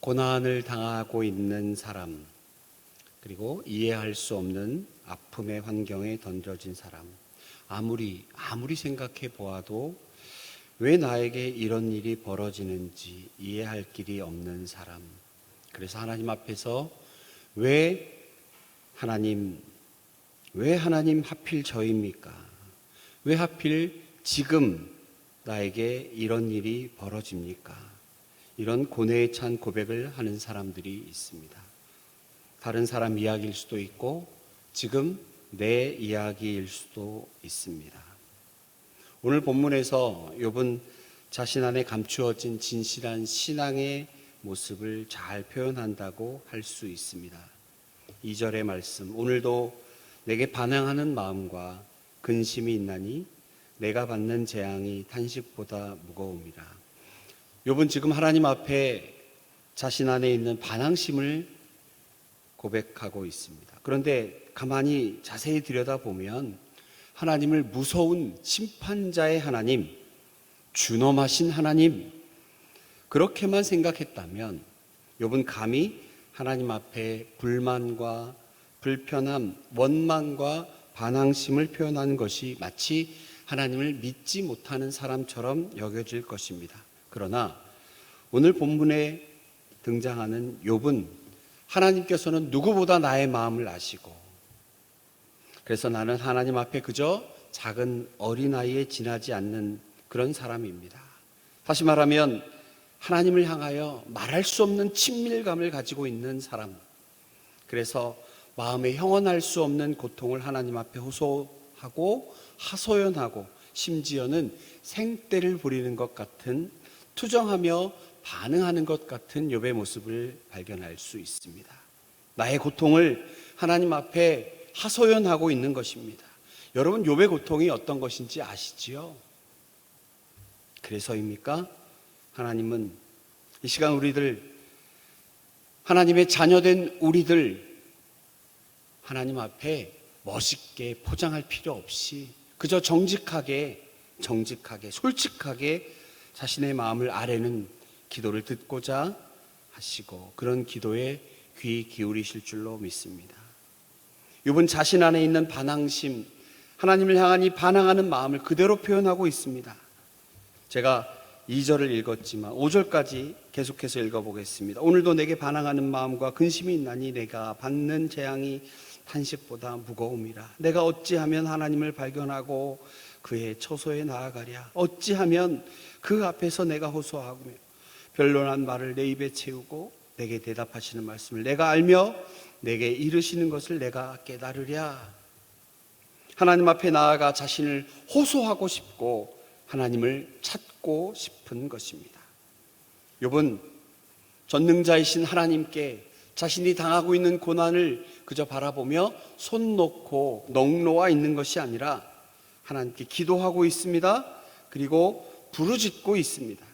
고난을 당하고 있는 사람, 그리고 이해할 수 없는 아픔의 환경에 던져진 사람, 아무리 생각해 보아도 왜 나에게 이런 일이 벌어지는지 이해할 길이 없는 사람. 그래서 하나님 앞에서 왜 하나님 하필 저입니까? 왜 하필 지금 나에게 이런 일이 벌어집니까? 이런 고뇌에 찬 고백을 하는 사람들이 있습니다. 다른 사람 이야기일 수도 있고 지금 내 이야기일 수도 있습니다. 오늘 본문에서 욥은 자신 안에 감추어진 진실한 신앙의 모습을 잘 표현한다고 할 수 있습니다. 2절의 말씀, 오늘도 내게 반항하는 마음과 근심이 있나니 내가 받는 재앙이 탄식보다 무거움이라. 욥은 지금 하나님 앞에 자신 안에 있는 반항심을 고백하고 있습니다. 그런데 가만히 자세히 들여다보면 하나님을 무서운 심판자의 하나님, 준엄하신 하나님, 그렇게만 생각했다면 욥은 감히 하나님 앞에 불만과 불편함, 원망과 반항심을 표현하는 것이 마치 하나님을 믿지 못하는 사람처럼 여겨질 것입니다. 그러나 오늘 본문에 등장하는 욥은 하나님께서는 누구보다 나의 마음을 아시고, 그래서 나는 하나님 앞에 그저 작은 어린아이에 지나지 않는 그런 사람입니다. 다시 말하면 하나님을 향하여 말할 수 없는 친밀감을 가지고 있는 사람, 그래서 마음에 형언할 수 없는 고통을 하나님 앞에 호소하고 하소연하고 심지어는 생떼를 부리는 것 같은, 투정하며 반응하는 것 같은 욥의 모습을 발견할 수 있습니다. 나의 고통을 하나님 앞에 하소연하고 있는 것입니다. 여러분, 욥의 고통이 어떤 것인지 아시지요? 그래서입니까? 하나님은 이 시간 우리들, 하나님의 자녀된 우리들, 하나님 앞에 멋있게 포장할 필요 없이 그저 정직하게 솔직하게 자신의 마음을 아뢰는 기도를 듣고자 하시고 그런 기도에 귀 기울이실 줄로 믿습니다. 욥은 자신 안에 있는 반항심, 하나님을 향한 이 반항하는 마음을 그대로 표현하고 있습니다. 제가 2절을 읽었지만 5절까지 계속해서 읽어보겠습니다. 오늘도 내게 반항하는 마음과 근심이 있나니 내가 받는 재앙이 탄식보다 무거움이라. 내가 어찌하면 하나님을 발견하고 그의 처소에 나아가랴. 어찌하면 그 앞에서 내가 호소하며 변론한 말을 내 입에 채우고 내게 대답하시는 말씀을 내가 알며 내게 이르시는 것을 내가 깨달으랴. 하나님 앞에 나아가 자신을 호소하고 싶고 하나님을 찾고 싶은 것입니다. 욥은 전능자이신 하나님께 자신이 당하고 있는 고난을 그저 바라보며 손 놓고 넋놓아 있는 것이 아니라 하나님께 기도하고 있습니다. 그리고 부르짖고 있습니다.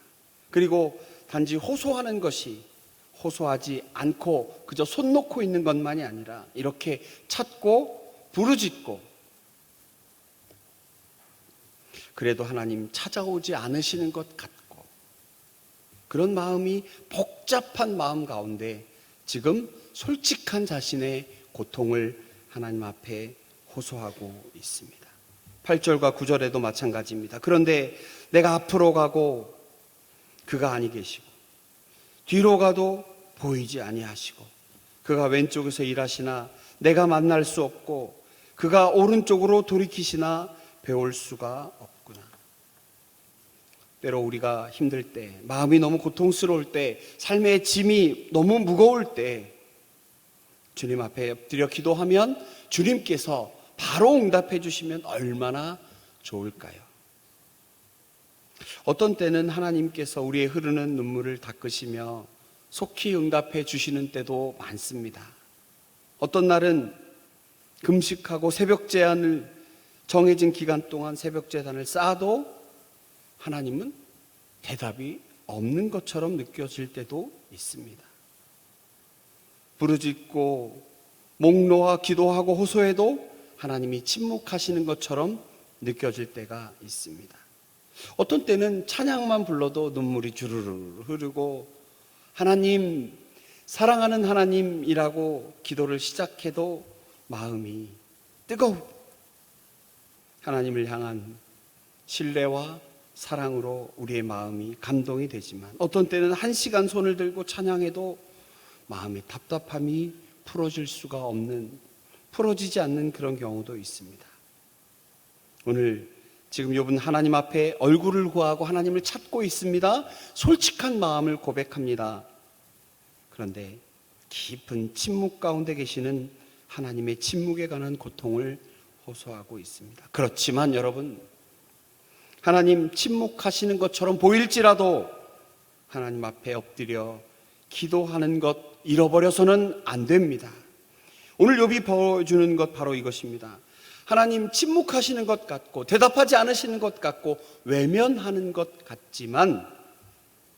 그리고 단지 호소하는 것이, 호소하지 않고 그저 손 놓고 있는 것만이 아니라 이렇게 찾고 부르짖고, 그래도 하나님 찾아오지 않으시는 것 같고, 그런 마음이 복잡한 마음 가운데 지금 솔직한 자신의 고통을 하나님 앞에 호소하고 있습니다. 8절과 9절에도 마찬가지입니다. 그런데 내가 앞으로 가고 그가 아니 계시고 뒤로 가도 보이지 아니하시고 그가 왼쪽에서 일하시나 내가 만날 수 없고 그가 오른쪽으로 돌이키시나 배울 수가 없구나. 때로 우리가 힘들 때, 마음이 너무 고통스러울 때, 삶의 짐이 너무 무거울 때 주님 앞에 엎드려 기도하면 주님께서 바로 응답해 주시면 얼마나 좋을까요? 어떤 때는 하나님께서 우리의 흐르는 눈물을 닦으시며 속히 응답해 주시는 때도 많습니다. 어떤 날은 금식하고 새벽 제한을, 정해진 기간 동안 새벽 제단을 쌓아도 하나님은 대답이 없는 것처럼 느껴질 때도 있습니다. 부르짖고 목 놓아 기도하고 호소해도 하나님이 침묵하시는 것처럼 느껴질 때가 있습니다. 어떤 때는 찬양만 불러도 눈물이 주르르 흐르고 하나님 사랑하는 하나님이라고 기도를 시작해도 마음이 뜨거워 하나님을 향한 신뢰와 사랑으로 우리의 마음이 감동이 되지만, 어떤 때는 1시간 손을 들고 찬양해도 마음의 답답함이 풀어지지 않는 그런 경우도 있습니다. 오늘 지금 욥은 하나님 앞에 얼굴을 구하고 하나님을 찾고 있습니다. 솔직한 마음을 고백합니다. 그런데 깊은 침묵 가운데 계시는 하나님의 침묵에 관한 고통을 호소하고 있습니다. 그렇지만 여러분, 하나님 침묵하시는 것처럼 보일지라도 하나님 앞에 엎드려 기도하는 것 잃어버려서는 안 됩니다. 오늘 욥이 보여주는 것 바로 이것입니다. 하나님 침묵하시는 것 같고 대답하지 않으시는 것 같고 외면하는 것 같지만,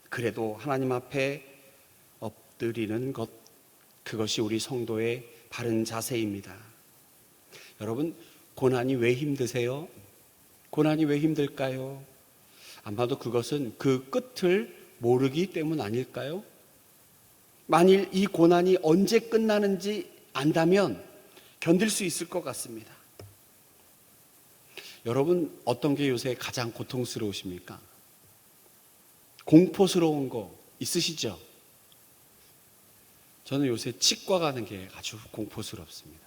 그래도 하나님 앞에 엎드리는 것, 그것이 우리 성도의 바른 자세입니다. 여러분, 고난이 왜 힘드세요? 고난이 왜 힘들까요? 아마도 그것은 그 끝을 모르기 때문 아닐까요? 만일 이 고난이 언제 끝나는지 안다면 견딜 수 있을 것 같습니다. 여러분, 어떤 게 요새 가장 고통스러우십니까? 공포스러운 거 있으시죠? 저는 요새 치과 가는 게 아주 공포스럽습니다.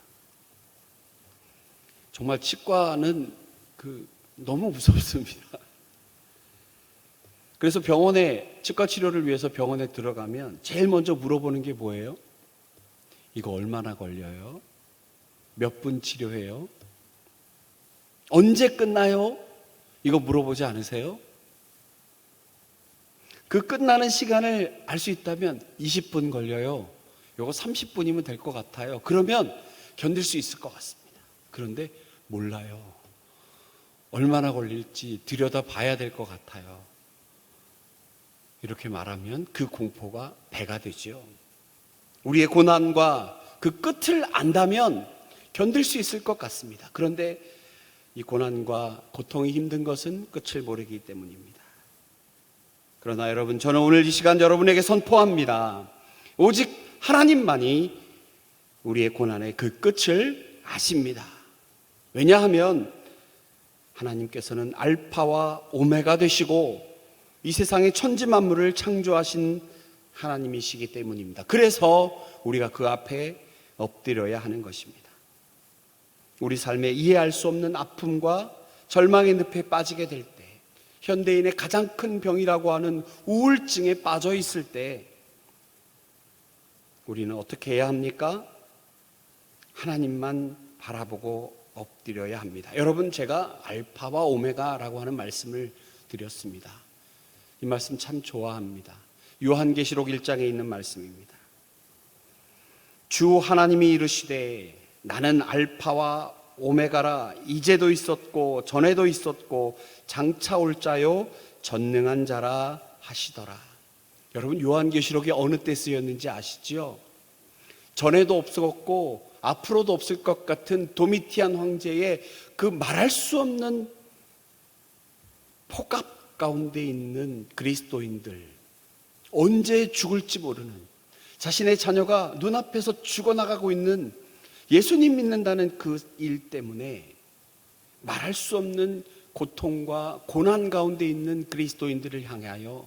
정말 치과는 너무 무섭습니다. 그래서 치과 치료를 위해서 병원에 들어가면 제일 먼저 물어보는 게 뭐예요? 이거 얼마나 걸려요? 몇 분 치료해요? 언제 끝나요? 이거 물어보지 않으세요? 그 끝나는 시간을 알 수 있다면 20분 걸려요. 이거 30분이면 될 것 같아요. 그러면 견딜 수 있을 것 같습니다. 그런데 몰라요. 얼마나 걸릴지 들여다봐야 될 것 같아요. 이렇게 말하면 그 공포가 배가 되죠. 우리의 고난과 그 끝을 안다면 견딜 수 있을 것 같습니다. 그런데 이 고난과 고통이 힘든 것은 끝을 모르기 때문입니다. 그러나 여러분, 저는 오늘 이 시간 여러분에게 선포합니다. 오직 하나님만이 우리의 고난의 그 끝을 아십니다. 왜냐하면 하나님께서는 알파와 오메가 되시고 이 세상의 천지 만물을 창조하신 하나님이시기 때문입니다. 그래서 우리가 그 앞에 엎드려야 하는 것입니다. 우리 삶에 이해할 수 없는 아픔과 절망의 늪에 빠지게 될 때, 현대인의 가장 큰 병이라고 하는 우울증에 빠져 있을 때 우리는 어떻게 해야 합니까? 하나님만 바라보고 엎드려야 합니다. 여러분, 제가 알파와 오메가라고 하는 말씀을 드렸습니다. 이 말씀 참 좋아합니다. 요한계시록 1장에 있는 말씀입니다. 주 하나님이 이르시되 나는 알파와 오메가라. 이제도 있었고 전에도 있었고 장차 올 자요 전능한 자라 하시더라. 여러분, 요한계시록이 어느 때 쓰였는지 아시죠? 전에도 없었고 앞으로도 없을 것 같은 도미티안 황제의 그 말할 수 없는 폭압 가운데 있는 그리스도인들, 언제 죽을지 모르는, 자신의 자녀가 눈앞에서 죽어나가고 있는, 예수님 믿는다는 그 일 때문에 말할 수 없는 고통과 고난 가운데 있는 그리스도인들을 향하여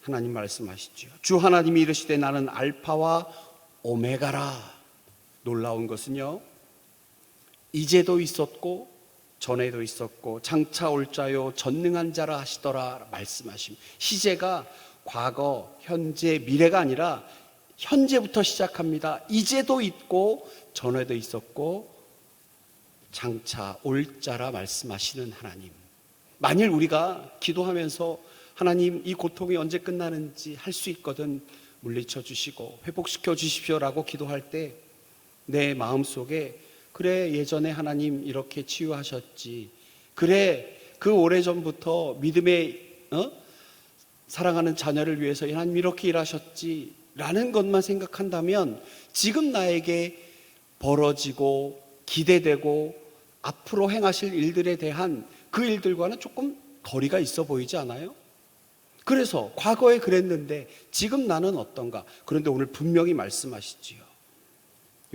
하나님 말씀하시죠. 주 하나님이 이르시되 나는 알파와 오메가라. 놀라운 것은요, 이제도 있었고 전에도 있었고 장차 올 자요 전능한 자라 하시더라 말씀하십니다. 시제가 과거, 현재, 미래가 아니라 현재부터 시작합니다. 이제도 있고 전에도 있었고 장차 올 자라 말씀하시는 하나님. 만일 우리가 기도하면서 하나님, 이 고통이 언제 끝나는지 할 수 있거든 물리쳐 주시고 회복시켜 주십시오라고 기도할 때 내 마음속에, 그래 예전에 하나님 이렇게 치유하셨지, 그래 그 오래전부터 믿음의 사랑하는 자녀를 위해서 하나님 이렇게 일하셨지 라는 것만 생각한다면 지금 나에게 벌어지고 기대되고 앞으로 행하실 일들에 대한 그 일들과는 조금 거리가 있어 보이지 않아요? 그래서 과거에 그랬는데 지금 나는 어떤가? 그런데 오늘 분명히 말씀하시지요.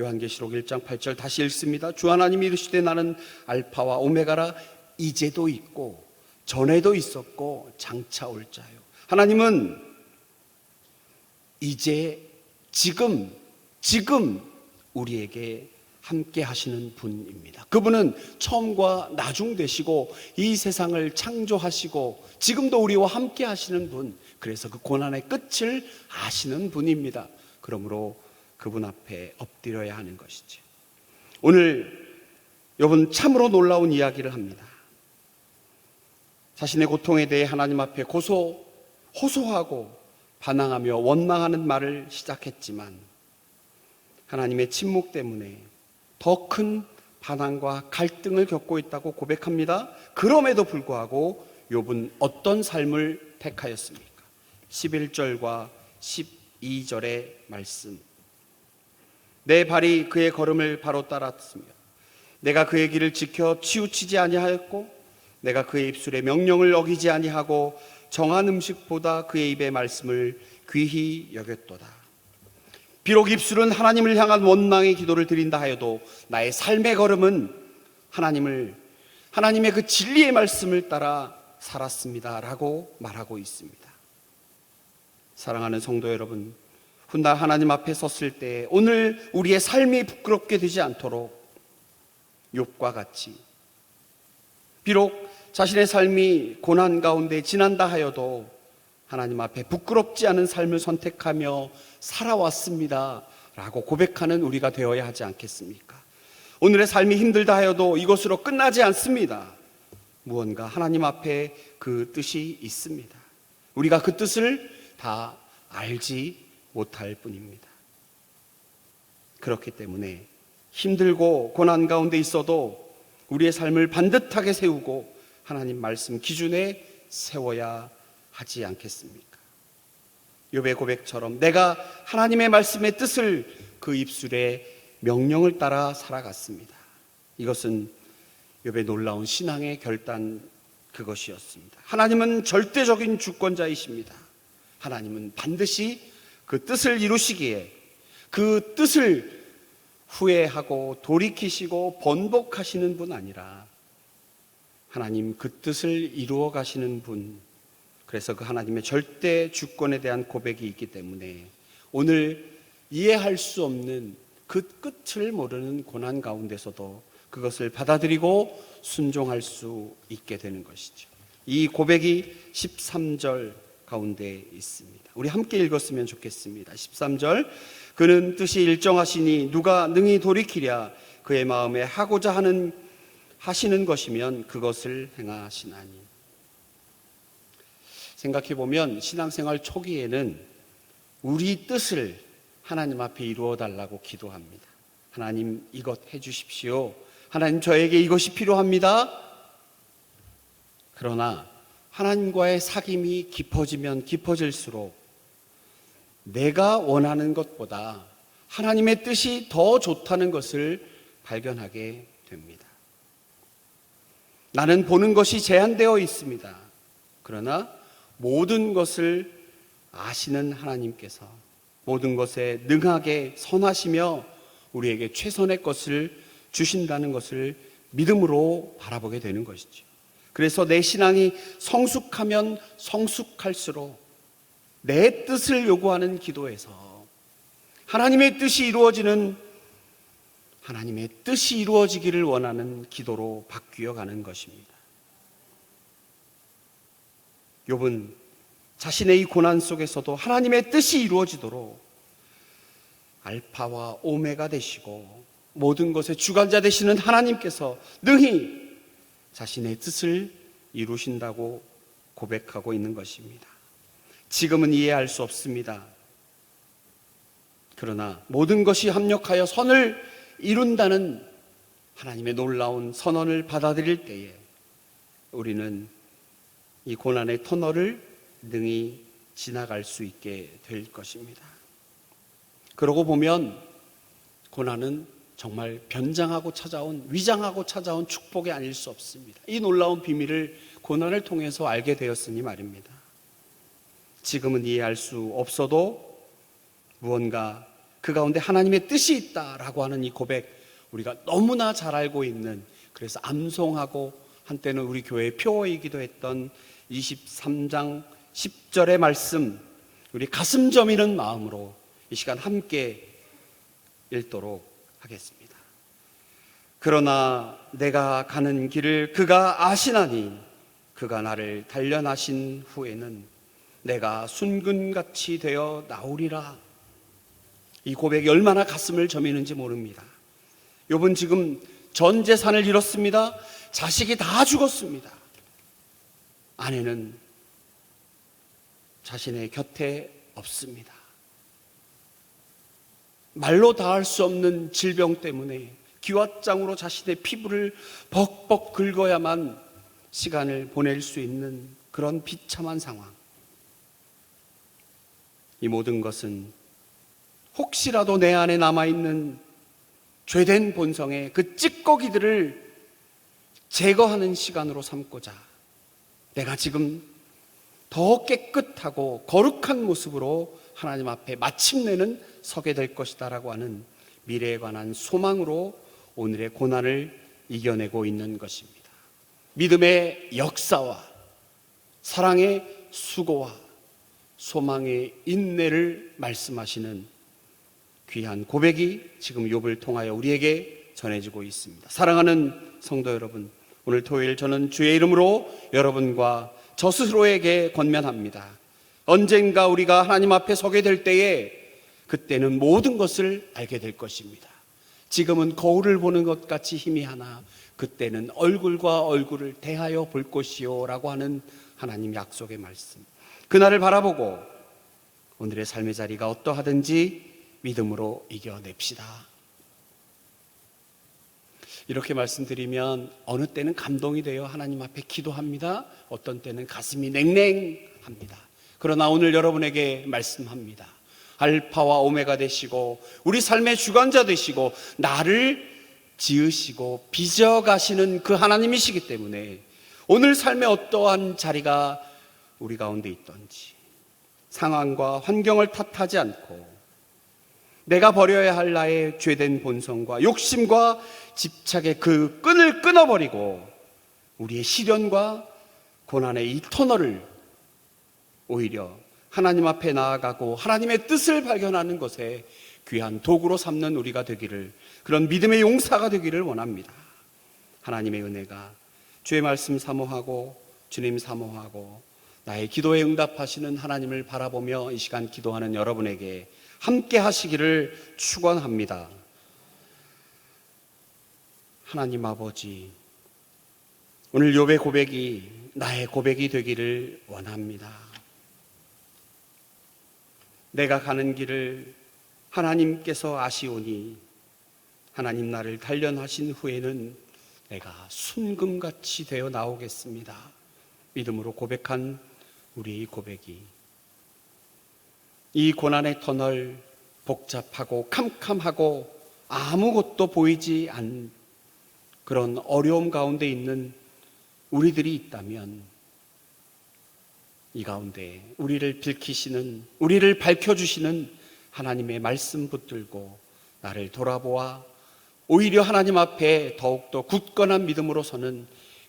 요한계시록 1장 8절 다시 읽습니다. 주 하나님이 이르시되 나는 알파와 오메가라, 이제도 있고 전에도 있었고 장차 올 자요. 하나님은 이제 지금 우리에게 함께 하시는 분입니다. 그분은 처음과 나중 되시고 이 세상을 창조하시고 지금도 우리와 함께 하시는 분, 그래서 그 고난의 끝을 아시는 분입니다. 그러므로 그분 앞에 엎드려야 하는 것이죠. 오늘 욥은 참으로 놀라운 이야기를 합니다. 자신의 고통에 대해 하나님 앞에 호소하고 반항하며 원망하는 말을 시작했지만 하나님의 침묵 때문에 더 큰 반항과 갈등을 겪고 있다고 고백합니다. 그럼에도 불구하고 욥은 어떤 삶을 택하였습니까? 11절과 12절의 말씀. 내 발이 그의 걸음을 바로 따랐으며 내가 그의 길을 지켜 치우치지 아니하였고 내가 그의 입술의 명령을 어기지 아니하고 정한 음식보다 그의 입의 말씀을 귀히 여겼도다. 비록 입술은 하나님을 향한 원망의 기도를 드린다 하여도 나의 삶의 걸음은 하나님의 그 진리의 말씀을 따라 살았습니다 라고 말하고 있습니다. 사랑하는 성도 여러분, 훗날 하나님 앞에 섰을 때 오늘 우리의 삶이 부끄럽게 되지 않도록 욥과 같이 비록 자신의 삶이 고난 가운데 지난다 하여도 하나님 앞에 부끄럽지 않은 삶을 선택하며 살아왔습니다 라고 고백하는 우리가 되어야 하지 않겠습니까? 오늘의 삶이 힘들다 하여도 이것으로 끝나지 않습니다. 무언가 하나님 앞에 그 뜻이 있습니다. 우리가 그 뜻을 다 알지 못할 뿐입니다. 그렇기 때문에 힘들고 고난 가운데 있어도 우리의 삶을 반듯하게 세우고 하나님 말씀 기준에 세워야 하지 않겠습니까? 욥의 고백처럼 내가 하나님의 말씀의 뜻을 그 입술의 명령을 따라 살아갔습니다. 이것은 욥의 놀라운 신앙의 결단, 그것이었습니다. 하나님은 절대적인 주권자이십니다. 하나님은 반드시 그 뜻을 이루시기에 그 뜻을 후회하고 돌이키시고 번복하시는 분 아니라 하나님 그 뜻을 이루어 가시는 분, 그래서 그 하나님의 절대 주권에 대한 고백이 있기 때문에 오늘 이해할 수 없는 그 끝을 모르는 고난 가운데서도 그것을 받아들이고 순종할 수 있게 되는 것이죠. 이 고백이 13절 가운데 있습니다. 우리 함께 읽었으면 좋겠습니다. 13절, 그는 뜻이 일정하시니 누가 능히 돌이키랴. 그의 마음에 하고자 하시는 것이면 그것을 행하시나니. 생각해보면 신앙생활 초기에는 우리 뜻을 하나님 앞에 이루어 달라고 기도합니다. 하나님 이것 해주십시오. 하나님 저에게 이것이 필요합니다. 그러나 하나님과의 사귐이 깊어지면 깊어질수록 내가 원하는 것보다 하나님의 뜻이 더 좋다는 것을 발견하게 됩니다. 나는 보는 것이 제한되어 있습니다. 그러나 모든 것을 아시는 하나님께서 모든 것에 능하게 선하시며 우리에게 최선의 것을 주신다는 것을 믿음으로 바라보게 되는 것이죠. 그래서 내 신앙이 성숙하면 성숙할수록 내 뜻을 요구하는 기도에서 하나님의 뜻이 이루어지기를 원하는 기도로 바뀌어 가는 것입니다. 욥은 자신의 이 고난 속에서도 하나님의 뜻이 이루어지도록 알파와 오메가 되시고 모든 것의 주관자 되시는 하나님께서 능히 자신의 뜻을 이루신다고 고백하고 있는 것입니다. 지금은 이해할 수 없습니다. 그러나 모든 것이 합력하여 선을 이룬다는 하나님의 놀라운 선언을 받아들일 때에 우리는 이 고난의 터널을 능히 지나갈 수 있게 될 것입니다. 그러고 보면 고난은 정말 변장하고 위장하고 찾아온 축복이 아닐 수 없습니다. 이 놀라운 비밀을 고난을 통해서 알게 되었으니 말입니다. 지금은 이해할 수 없어도 무언가 그 가운데 하나님의 뜻이 있다라고 하는 이 고백, 우리가 너무나 잘 알고 있는, 그래서 암송하고 한때는 우리 교회의 표어이기도 했던 23장 10절의 말씀, 우리 가슴 저미는 마음으로 이 시간 함께 읽도록 하겠습니다. 그러나 내가 가는 길을 그가 아시나니 그가 나를 단련하신 후에는 내가 순금같이 되어 나오리라. 이 고백이 얼마나 가슴을 저미는지 모릅니다. 욥은 지금 전 재산을 잃었습니다. 자식이 다 죽었습니다. 아내는 자신의 곁에 없습니다. 말로 다할 수 없는 질병 때문에 기왓장으로 자신의 피부를 벅벅 긁어야만 시간을 보낼 수 있는 그런 비참한 상황. 이 모든 것은 혹시라도 내 안에 남아있는 죄된 본성의 그 찌꺼기들을 제거하는 시간으로 삼고자 내가 지금 더 깨끗하고 거룩한 모습으로 하나님 앞에 마침내는 서게 될 것이다 라고 하는 미래에 관한 소망으로 오늘의 고난을 이겨내고 있는 것입니다. 믿음의 역사와 사랑의 수고와 소망의 인내를 말씀하시는 귀한 고백이 지금 욥을 통하여 우리에게 전해지고 있습니다. 사랑하는 성도 여러분, 오늘 토요일 저는 주의 이름으로 여러분과 저 스스로에게 권면합니다. 언젠가 우리가 하나님 앞에 서게 될 때에 그때는 모든 것을 알게 될 것입니다. 지금은 거울을 보는 것 같이 희미하나 그때는 얼굴과 얼굴을 대하여 볼 것이요 라고 하는 하나님 약속의 말씀, 그날을 바라보고 오늘의 삶의 자리가 어떠하든지 믿음으로 이겨냅시다. 이렇게 말씀드리면 어느 때는 감동이 되어 하나님 앞에 기도합니다. 어떤 때는 가슴이 냉랭합니다. 그러나 오늘 여러분에게 말씀합니다. 알파와 오메가 되시고 우리 삶의 주관자 되시고 나를 지으시고 빚어가시는 그 하나님이시기 때문에 오늘 삶의 어떠한 자리가 우리 가운데 있던지 상황과 환경을 탓하지 않고 내가 버려야 할 나의 죄된 본성과 욕심과 집착의 그 끈을 끊어버리고 우리의 시련과 고난의 이 터널을 오히려 하나님 앞에 나아가고 하나님의 뜻을 발견하는 것에 귀한 도구로 삼는 우리가 되기를, 그런 믿음의 용사가 되기를 원합니다. 하나님의 은혜가 주의 말씀 사모하고 주님 사모하고 나의 기도에 응답하시는 하나님을 바라보며 이 시간 기도하는 여러분에게 함께 하시기를 축원합니다. 하나님 아버지, 오늘 욥의 고백이 나의 고백이 되기를 원합니다. 내가 가는 길을 하나님께서 아시오니 하나님 나를 단련하신 후에는 내가 순금같이 되어 나오겠습니다. 믿음으로 고백한 우리의 고백이 이 고난의 터널, 복잡하고 캄캄하고 아무것도 보이지 않는 그런 어려움 가운데 있는 우리들이 있다면 이 가운데 우리를 밝히시는, 우리를 밝혀주시는 하나님의 말씀 붙들고 나를 돌아보아 오히려 하나님 앞에 더욱더 굳건한 믿음으로 서는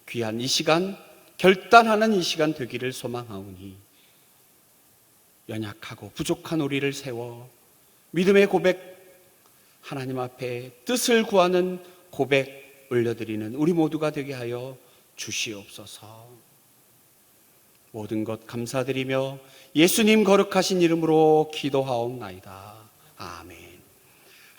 귀한 이 시간, 결단하는 이 시간 되기를 소망하오니 연약하고 부족한 우리를 세워 믿음의 고백, 하나님 앞에 뜻을 구하는 고백 올려드리는 우리 모두가 되게 하여 주시옵소서. 모든 것 감사드리며 예수님 거룩하신 이름으로 기도하옵나이다.